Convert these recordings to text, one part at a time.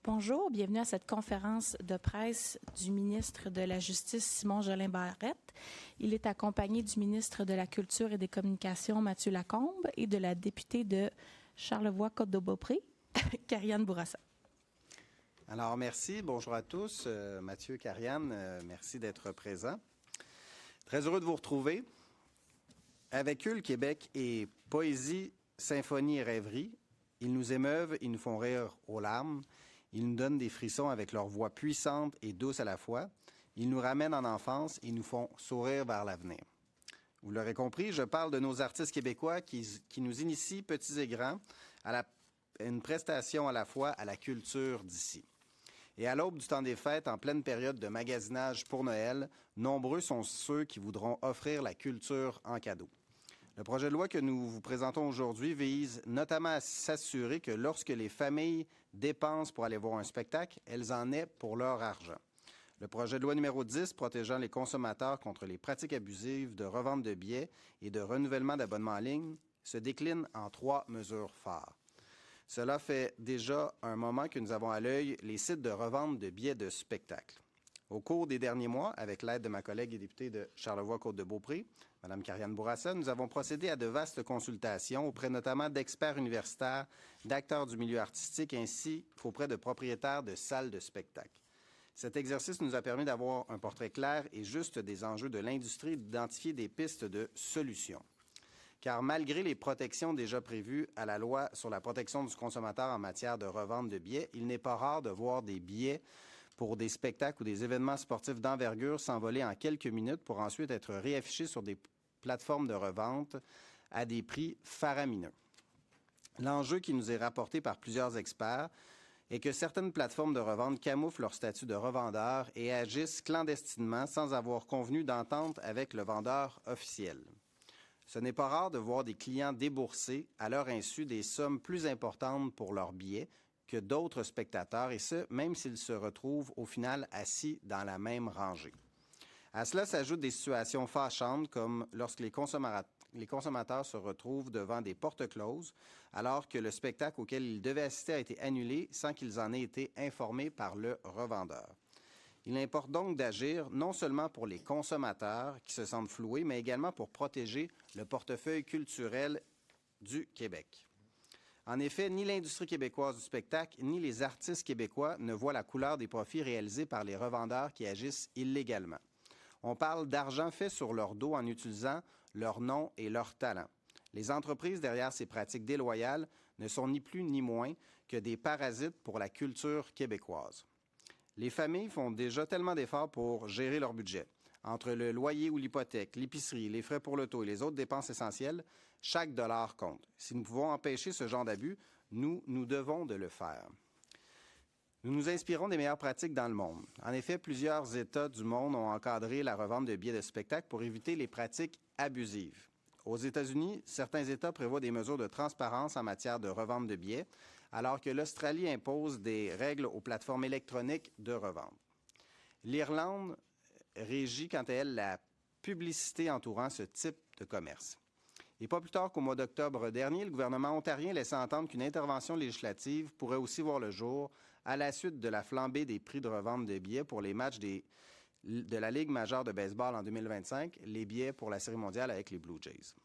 Bonjour, bienvenue à cette conférence de presse du ministre de la Justice, Simon Jolin Barrette. Il est accompagné du ministre de la Culture et des Communications, Mathieu Lacombe, et de la députée de Charlevoix-Côte-de-Beaupré, Karianne Bourassa. Alors, merci. Bonjour à tous. Mathieu, Karianne, merci d'être présents. Très heureux de vous retrouver. Avec eux, le Québec est poésie, symphonie et rêverie. Ils nous émeuvent, ils nous font rire aux larmes. Ils nous donnent des frissons avec leur voix puissante et douce à la fois. Ils nous ramènent en enfance et nous font sourire vers l'avenir. Vous l'aurez compris, je parle de nos artistes québécois qui nous initient, petits et grands, à une prestation à la fois à la culture d'ici. Et à l'aube du temps des fêtes, en pleine période de magasinage pour Noël, nombreux sont ceux qui voudront offrir la culture en cadeau. Le projet de loi que nous vous présentons aujourd'hui vise notamment à s'assurer que lorsque les familles dépensent pour aller voir un spectacle, elles en aient pour leur argent. Le projet de loi numéro 10, protégeant les consommateurs contre les pratiques abusives de revente de billets et de renouvellement d'abonnements en ligne, se décline en 3 mesures phares. Cela fait déjà un moment que nous avons à l'œil les sites de revente de billets de spectacle. Au cours des derniers mois, avec l'aide de ma collègue et députée de Charlevoix-Côte-de-Beaupré, Mme Karianne Bourassa, nous avons procédé à de vastes consultations auprès notamment d'experts universitaires, d'acteurs du milieu artistique ainsi qu'auprès de propriétaires de salles de spectacle. Cet exercice nous a permis d'avoir un portrait clair et juste des enjeux de l'industrie et d'identifier des pistes de solutions. Car malgré les protections déjà prévues à la loi sur la protection du consommateur en matière de revente de billets, il n'est pas rare de voir des billets pour des spectacles ou des événements sportifs d'envergure s'envoler en quelques minutes pour ensuite être réaffichés sur des plateformes de revente à des prix faramineux. L'enjeu qui nous est rapporté par plusieurs experts est que certaines plateformes de revente camouflent leur statut de revendeur et agissent clandestinement sans avoir convenu d'entente avec le vendeur officiel. Ce n'est pas rare de voir des clients débourser à leur insu des sommes plus importantes pour leurs billets que d'autres spectateurs, et ce, même s'ils se retrouvent au final assis dans la même rangée. À cela s'ajoutent des situations fâchantes comme lorsque les consommateurs se retrouvent devant des portes closes alors que le spectacle auquel ils devaient assister a été annulé sans qu'ils en aient été informés par le revendeur. Il importe donc d'agir non seulement pour les consommateurs qui se sentent floués, mais également pour protéger le portefeuille culturel du Québec. En effet, ni l'industrie québécoise du spectacle, ni les artistes québécois ne voient la couleur des profits réalisés par les revendeurs qui agissent illégalement. On parle d'argent fait sur leur dos en utilisant leur nom et leur talent. Les entreprises derrière ces pratiques déloyales ne sont ni plus ni moins que des parasites pour la culture québécoise. Les familles font déjà tellement d'efforts pour gérer leur budget. Entre le loyer ou l'hypothèque, l'épicerie, les frais pour l'auto et les autres dépenses essentielles, chaque dollar compte. Si nous pouvons empêcher ce genre d'abus, nous devons de le faire. Nous nous inspirons des meilleures pratiques dans le monde. En effet, plusieurs États du monde ont encadré la revente de billets de spectacle pour éviter les pratiques abusives. Aux États-Unis, certains États prévoient des mesures de transparence en matière de revente de billets, alors que l'Australie impose des règles aux plateformes électroniques de revente. L'Irlande régit, quant à elle, la publicité entourant ce type de commerce. Et pas plus tard qu'au mois d'octobre dernier, le gouvernement ontarien laissait entendre qu'une intervention législative pourrait aussi voir le jour à la suite de la flambée des prix de revente de billets pour les matchs de la Ligue majeure de baseball en 2025, les billets pour la Série mondiale avec les Blue Jays.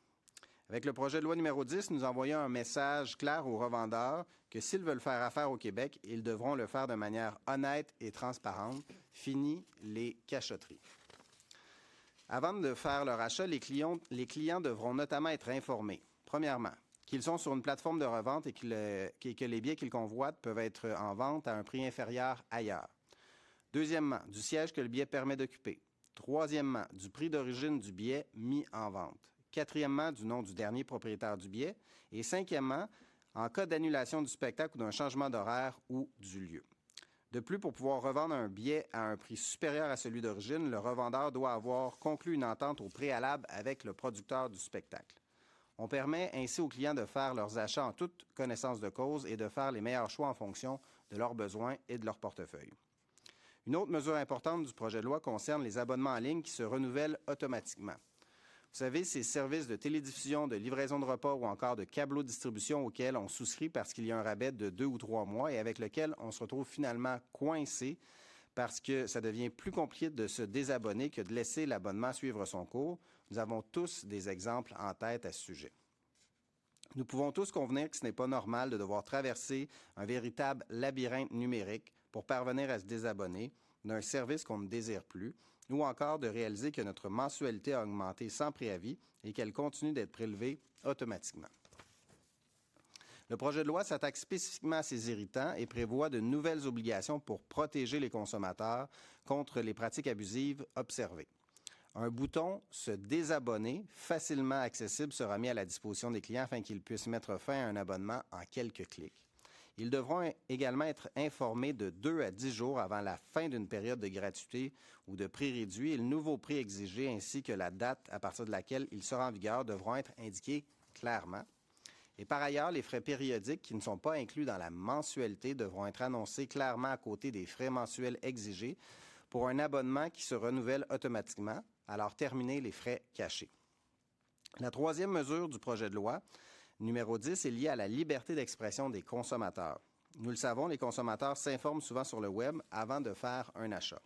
Avec le projet de loi numéro 10, nous envoyons un message clair aux revendeurs que s'ils veulent faire affaire au Québec, ils devront le faire de manière honnête et transparente. Fini les cachotteries. Avant de faire leur achat, les clients devront notamment être informés. Premièrement, qu'ils sont sur une plateforme de revente et que les billets qu'ils convoitent peuvent être en vente à un prix inférieur ailleurs. Deuxièmement, du siège que le billet permet d'occuper. Troisièmement, du prix d'origine du billet mis en vente. Quatrièmement, du nom du dernier propriétaire du billet. Et cinquièmement, en cas d'annulation du spectacle ou d'un changement d'horaire ou du lieu. De plus, pour pouvoir revendre un billet à un prix supérieur à celui d'origine, le revendeur doit avoir conclu une entente au préalable avec le producteur du spectacle. On permet ainsi aux clients de faire leurs achats en toute connaissance de cause et de faire les meilleurs choix en fonction de leurs besoins et de leur portefeuille. Une autre mesure importante du projet de loi concerne les abonnements en ligne qui se renouvellent automatiquement. Vous savez, ces services de télédiffusion, de livraison de repas ou encore de câbleau-distribution auxquels on souscrit parce qu'il y a un rabais de 2 ou 3 mois et avec lequel on se retrouve finalement coincé parce que ça devient plus compliqué de se désabonner que de laisser l'abonnement suivre son cours. Nous avons tous des exemples en tête à ce sujet. Nous pouvons tous convenir que ce n'est pas normal de devoir traverser un véritable labyrinthe numérique pour parvenir à se désabonner d'un service qu'on ne désire plus, ou encore de réaliser que notre mensualité a augmenté sans préavis et qu'elle continue d'être prélevée automatiquement. Le projet de loi s'attaque spécifiquement à ces irritants et prévoit de nouvelles obligations pour protéger les consommateurs contre les pratiques abusives observées. Un bouton « Se désabonner » facilement accessible sera mis à la disposition des clients afin qu'ils puissent mettre fin à un abonnement en quelques clics. Ils devront également être informés de 2 à 10 jours avant la fin d'une période de gratuité ou de prix réduit et le nouveau prix exigé ainsi que la date à partir de laquelle il sera en vigueur devront être indiqués clairement. Et par ailleurs, les frais périodiques qui ne sont pas inclus dans la mensualité devront être annoncés clairement à côté des frais mensuels exigés pour un abonnement qui se renouvelle automatiquement, alors terminer les frais cachés. La troisième mesure du projet de loi, numéro 10, est liée à la liberté d'expression des consommateurs. Nous le savons, les consommateurs s'informent souvent sur le web avant de faire un achat.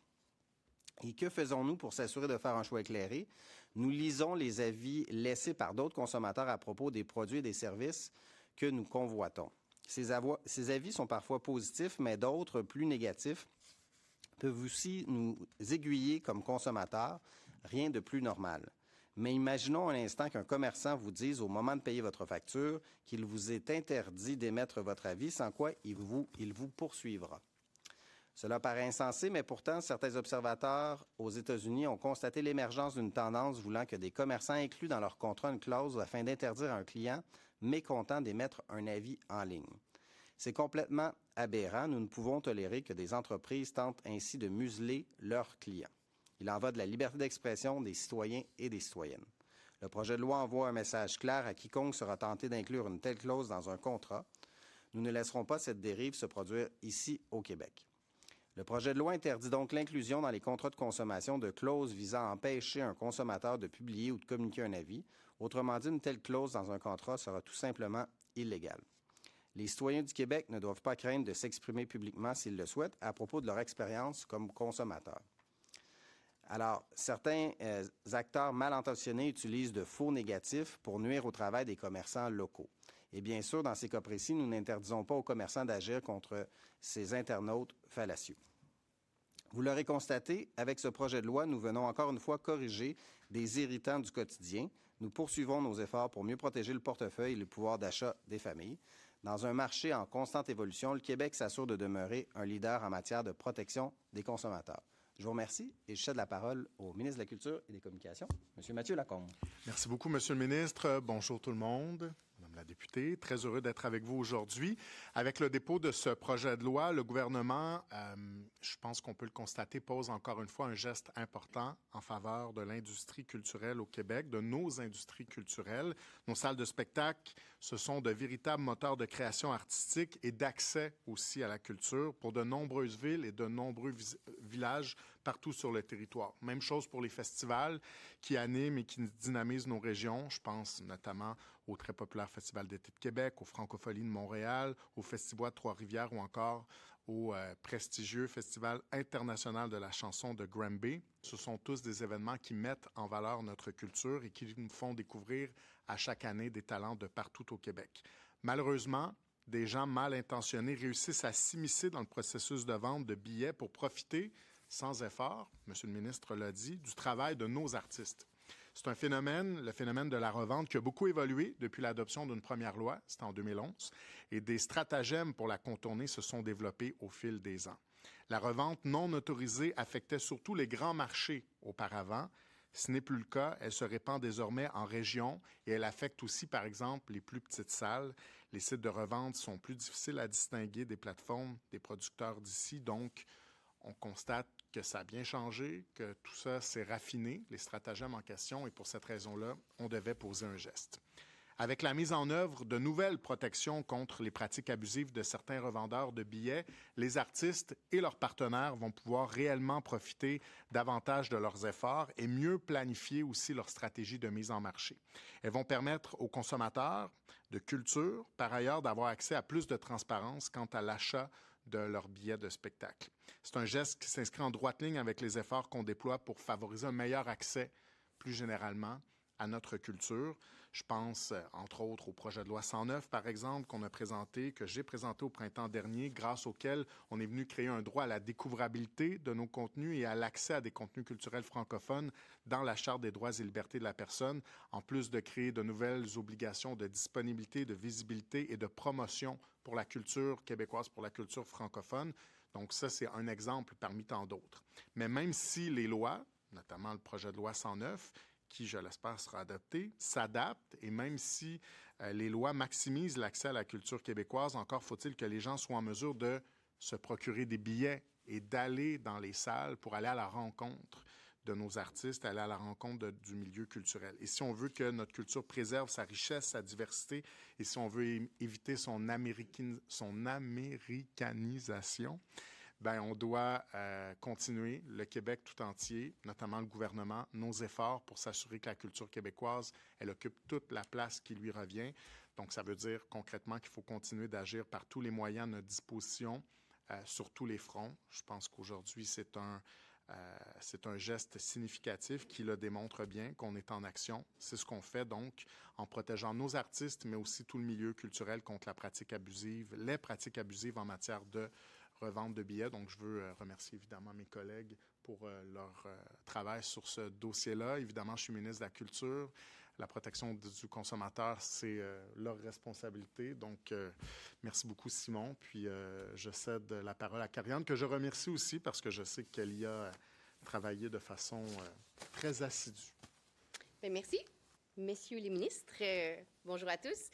Et que faisons-nous pour s'assurer de faire un choix éclairé? Nous lisons les avis laissés par d'autres consommateurs à propos des produits et des services que nous convoitons. Ces avis sont parfois positifs, mais d'autres, plus négatifs, peuvent aussi nous aiguiller comme consommateurs. Rien de plus normal. Mais imaginons un instant qu'un commerçant vous dise au moment de payer votre facture qu'il vous est interdit d'émettre votre avis, sans quoi il vous poursuivra. Cela paraît insensé, mais pourtant, certains observateurs aux États-Unis ont constaté l'émergence d'une tendance voulant que des commerçants incluent dans leur contrat une clause afin d'interdire à un client mécontent d'émettre un avis en ligne. C'est complètement aberrant. Nous ne pouvons tolérer que des entreprises tentent ainsi de museler leurs clients. Il en va de la liberté d'expression des citoyens et des citoyennes. Le projet de loi envoie un message clair à quiconque sera tenté d'inclure une telle clause dans un contrat. Nous ne laisserons pas cette dérive se produire ici au Québec. Le projet de loi interdit donc l'inclusion dans les contrats de consommation de clauses visant à empêcher un consommateur de publier ou de communiquer un avis. Autrement dit, une telle clause dans un contrat sera tout simplement illégale. Les citoyens du Québec ne doivent pas craindre de s'exprimer publiquement s'ils le souhaitent à propos de leur expérience comme consommateurs. Alors, certains acteurs mal intentionnés utilisent de faux négatifs pour nuire au travail des commerçants locaux. Et bien sûr, dans ces cas précis, nous n'interdisons pas aux commerçants d'agir contre ces internautes fallacieux. Vous l'aurez constaté, avec ce projet de loi, nous venons encore une fois corriger des irritants du quotidien. Nous poursuivons nos efforts pour mieux protéger le portefeuille et le pouvoir d'achat des familles. Dans un marché en constante évolution, le Québec s'assure de demeurer un leader en matière de protection des consommateurs. Je vous remercie et je cède la parole au ministre de la Culture et des Communications, M. Mathieu Lacombe. Merci beaucoup, M. le ministre. Bonjour tout le monde. Madame la députée, très heureux d'être avec vous aujourd'hui. Avec le dépôt de ce projet de loi, le gouvernement, je pense qu'on peut le constater, pose encore une fois un geste important en faveur de l'industrie culturelle au Québec, de nos industries culturelles. Nos salles de spectacle, ce sont de véritables moteurs de création artistique et d'accès aussi à la culture pour de nombreuses villes et de nombreux villages partout sur le territoire. Même chose pour les festivals qui animent et qui dynamisent nos régions. Je pense notamment au très populaire Festival d'été de Québec, au Francopholies de Montréal, au Festival de Trois-Rivières ou encore au prestigieux Festival international de la chanson de Granby. Ce sont tous des événements qui mettent en valeur notre culture et qui nous font découvrir à chaque année des talents de partout au Québec. Malheureusement, des gens mal intentionnés réussissent à s'immiscer dans le processus de vente de billets pour profiter, sans effort, M. le ministre l'a dit, du travail de nos artistes. C'est un phénomène, le phénomène de la revente, qui a beaucoup évolué depuis l'adoption d'une première loi, c'était en 2011, et des stratagèmes pour la contourner se sont développés au fil des ans. La revente non autorisée affectait surtout les grands marchés auparavant. Ce n'est plus le cas. Elle se répand désormais en région et elle affecte aussi, par exemple, les plus petites salles. Les sites de revente sont plus difficiles à distinguer des plateformes des producteurs d'ici, donc on constate que ça a bien changé, que tout ça s'est raffiné, les stratagèmes en question, et pour cette raison-là, on devait poser un geste. Avec la mise en œuvre de nouvelles protections contre les pratiques abusives de certains revendeurs de billets, les artistes et leurs partenaires vont pouvoir réellement profiter davantage de leurs efforts et mieux planifier aussi leur stratégie de mise en marché. Elles vont permettre aux consommateurs de culture, par ailleurs, d'avoir accès à plus de transparence quant à l'achat de leurs billets de spectacle. C'est un geste qui s'inscrit en droite ligne avec les efforts qu'on déploie pour favoriser un meilleur accès, plus généralement, à notre culture. Je pense, entre autres, au projet de loi 109, par exemple, que j'ai présenté au printemps dernier, grâce auquel on est venu créer un droit à la découvrabilité de nos contenus et à l'accès à des contenus culturels francophones dans la Charte des droits et libertés de la personne, en plus de créer de nouvelles obligations de disponibilité, de visibilité et de promotion pour la culture québécoise, pour la culture francophone. Donc ça, c'est un exemple parmi tant d'autres. Mais même si les lois, notamment le projet de loi 109, qui, je l'espère, sera adopté, s'adaptent, et même si les lois maximisent l'accès à la culture québécoise, encore faut-il que les gens soient en mesure de se procurer des billets et d'aller dans les salles pour aller à la rencontre de nos artistes, aller à la rencontre du milieu culturel. Et si on veut que notre culture préserve sa richesse, sa diversité, et si on veut éviter son américanisation, bien, on doit continuer, le Québec tout entier, notamment le gouvernement, nos efforts pour s'assurer que la culture québécoise, elle occupe toute la place qui lui revient. Donc, ça veut dire concrètement qu'il faut continuer d'agir par tous les moyens à notre disposition, sur tous les fronts. Je pense qu'aujourd'hui, c'est un geste significatif qui le démontre bien, qu'on est en action. C'est ce qu'on fait donc en protégeant nos artistes, mais aussi tout le milieu culturel contre la pratique abusive, les pratiques abusives en matière de revente de billets. Donc, je veux remercier évidemment mes collègues pour leur travail sur ce dossier-là. Évidemment, je suis ministre de la Culture. La protection du consommateur, c'est leur responsabilité. Donc, merci beaucoup, Simon. Puis, je cède la parole à Karianne, que je remercie aussi parce que je sais qu'elle y a travaillé de façon très assidue. Bien, merci. Messieurs les ministres, bonjour à tous.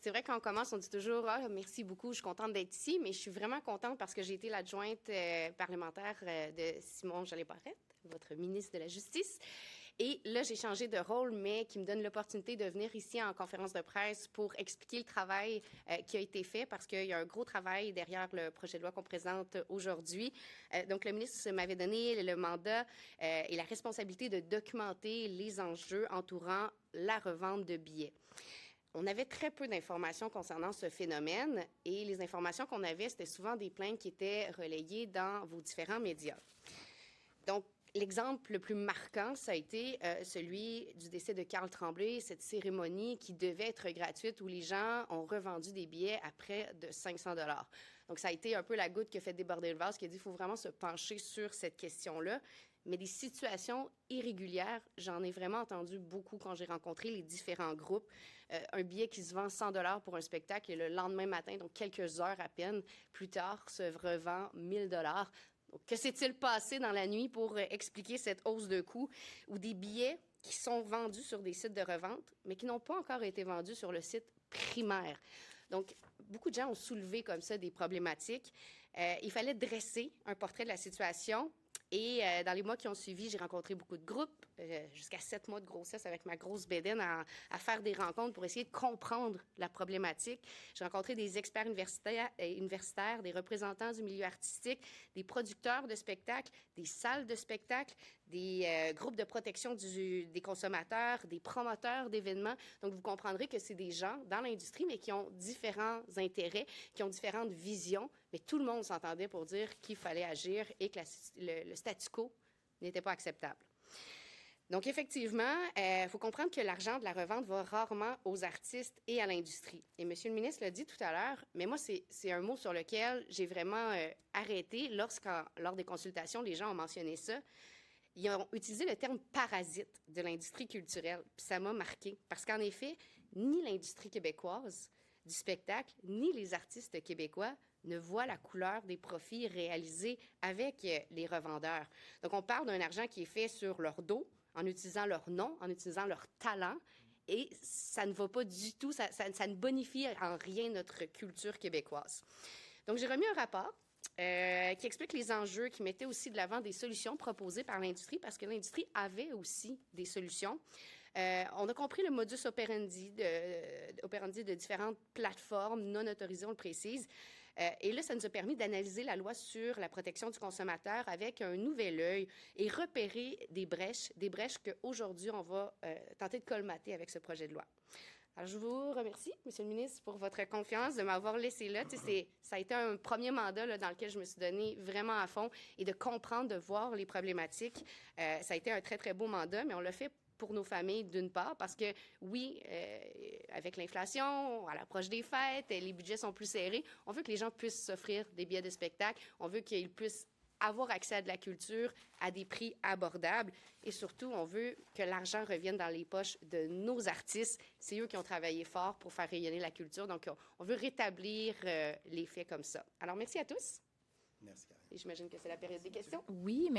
C'est vrai qu'on commence, on dit toujours « Ah, merci beaucoup, je suis contente d'être ici », mais je suis vraiment contente parce que j'ai été l'adjointe parlementaire de Simon Jolin-Barrette, votre ministre de la Justice. Et là, j'ai changé de rôle, mais qui me donne l'opportunité de venir ici en conférence de presse pour expliquer le travail qui a été fait, parce qu'il y a un gros travail derrière le projet de loi qu'on présente aujourd'hui. Donc, le ministre m'avait donné le mandat et la responsabilité de documenter les enjeux entourant la revente de billets. On avait très peu d'informations concernant ce phénomène et les informations qu'on avait, c'était souvent des plaintes qui étaient relayées dans vos différents médias. Donc, l'exemple le plus marquant, ça a été celui du décès de Carl Tremblay, cette cérémonie qui devait être gratuite où les gens ont revendu des billets à près de 500 $. Donc, ça a été un peu la goutte qui a fait déborder le vase, qui a dit qu'il faut vraiment se pencher sur cette question-là. Mais des situations irrégulières, j'en ai vraiment entendu beaucoup quand j'ai rencontré les différents groupes. Un billet qui se vend 100 $ pour un spectacle et le lendemain matin, donc quelques heures à peine plus tard, se revend 1000 $. Donc, que s'est-il passé dans la nuit pour expliquer cette hausse de coût ou des billets qui sont vendus sur des sites de revente, mais qui n'ont pas encore été vendus sur le site primaire? Donc, beaucoup de gens ont soulevé comme ça des problématiques. Il fallait dresser un portrait de la situation. Et dans les mois qui ont suivi, j'ai rencontré beaucoup de groupes, jusqu'à 7 mois de grossesse avec ma grosse bédaine, à faire des rencontres pour essayer de comprendre la problématique. J'ai rencontré des experts universitaires, des représentants du milieu artistique, des producteurs de spectacles, des salles de spectacles, des groupes de protection des consommateurs, des promoteurs d'événements. Donc, vous comprendrez que c'est des gens dans l'industrie, mais qui ont différents intérêts, qui ont différentes visions. Mais tout le monde s'entendait pour dire qu'il fallait agir et que le statu quo n'était pas acceptable. Donc, effectivement, il faut comprendre que l'argent de la revente va rarement aux artistes et à l'industrie. Et M. le ministre l'a dit tout à l'heure, mais moi, c'est un mot sur lequel j'ai vraiment arrêté lors des consultations, les gens ont mentionné ça. Ils ont utilisé le terme « parasite » de l'industrie culturelle. Puis ça m'a marqué parce qu'en effet, ni l'industrie québécoise du spectacle, ni les artistes québécois ne voient la couleur des profits réalisés avec les revendeurs. Donc, on parle d'un argent qui est fait sur leur dos, en utilisant leur nom, en utilisant leur talent, et ça ne va pas du tout, ça ne bonifie en rien notre culture québécoise. Donc, j'ai remis un rapport qui explique les enjeux, qui mettait aussi de l'avant des solutions proposées par l'industrie, parce que l'industrie avait aussi des solutions. On a compris le modus operandi de différentes plateformes non autorisées, on le précise. Et là, ça nous a permis d'analyser la loi sur la protection du consommateur avec un nouvel œil et repérer des brèches qu'aujourd'hui, on va tenter de colmater avec ce projet de loi. Alors, je vous remercie, Monsieur le ministre, pour votre confiance de m'avoir laissé là. Ça a été un premier mandat là, dans lequel je me suis donné vraiment à fond et de comprendre, de voir les problématiques. Ça a été un très, très beau mandat, mais on l'a fait pour nos familles, d'une part, parce que, oui, avec l'inflation, à l'approche des fêtes, les budgets sont plus serrés. On veut que les gens puissent s'offrir des billets de spectacle. On veut qu'ils puissent avoir accès à de la culture à des prix abordables. Et surtout, on veut que l'argent revienne dans les poches de nos artistes. C'est eux qui ont travaillé fort pour faire rayonner la culture. Donc, on veut rétablir les faits comme ça. Alors, merci à tous. Merci, Karine. Et j'imagine que c'est la période des questions. Oui, mais